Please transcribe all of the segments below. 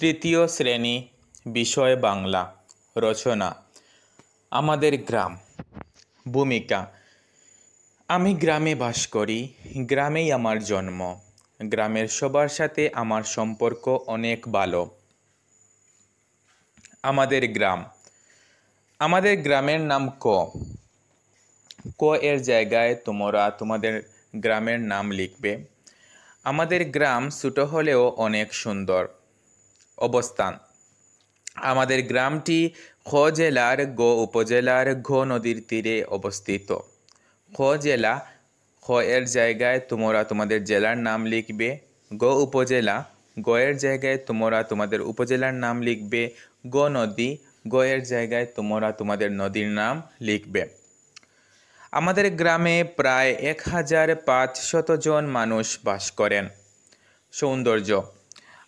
তৃতীয় শ্রেণী, বিষয় বাংলা। রচনা আমাদের গ্রাম। ভূমিকা: আমি গ্রামে বাস করি, গ্রামেই আমার জন্ম। গ্রামের সবার সাথে আমার সম্পর্ক অনেক ভালো। আমাদের গ্রাম। আমাদের গ্রামের নাম ক এর জায়গায় তোমরা তোমাদের গ্রামের নাম লিখবে। আমাদের গ্রাম ছোট হলেও অনেক সুন্দর। অবস্থান: আমাদের গ্রামটি খ জেলার গ উপজেলার ঘ নদীর তীরে অবস্থিত। খ জেলা, খ এর জায়গায় তোমরা তোমাদের জেলার নাম লিখবে। গ উপজেলা, গ এর জায়গায় তোমরা তোমাদের উপজেলার নাম লিখবে। গ নদী, গ এর জায়গায় তোমরা তোমাদের নদীর নাম লিখবে। আমাদের গ্রামে প্রায় 1500 জন মানুষ বাস করেন। সৌন্দর্য: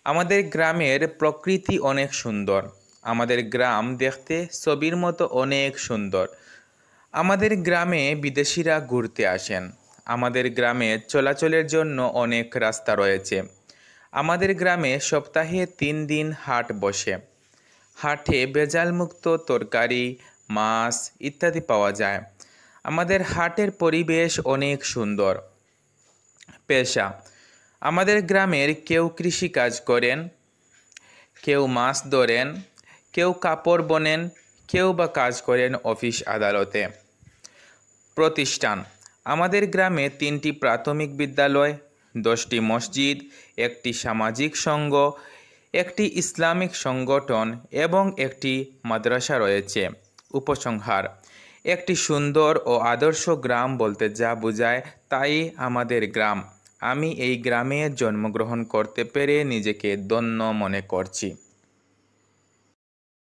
আমাদের গ্রামের প্রকৃতি অনেক সুন্দর। আমাদের গ্রাম দেখতে ছবির মতো অনেক সুন্দর। আমাদের গ্রামে বিদেশিরা ঘুরতে আসেন। আমাদের গ্রামে চলাচলের জন্য অনেক রাস্তা রয়েছে। আমাদের গ্রামে সপ্তাহে 3 দিন হাট বসে। হাটে ভেজালমুক্ত তরকারি, মাছ ইত্যাদি পাওয়া যায়। আমাদের হাটের পরিবেশ অনেক সুন্দর। পেশা: আমাদের গ্রামের কেউ কৃষি কাজ করেন, কেউ মাছ ধরেন, কেউ কাপড় বোনেন, কেউ বা কাজ করেন অফিস আদালতে। প্রতিষ্ঠান: আমাদের গ্রামে 3টি প্রাথমিক বিদ্যালয়, 10টি মসজিদ, একটি সামাজিক সংঘ, একটি ইসলামিক সংগঠন এবং একটি মাদ্রাসা রয়েছে। উপসংহার: একটি সুন্দর ও আদর্শ গ্রাম বলতে যা বোঝায় তাই আমাদের গ্রাম। আমি এই গ্রামে জন্মগ্রহণ করতে পেরে নিজেকে ধন্য মনে করছি।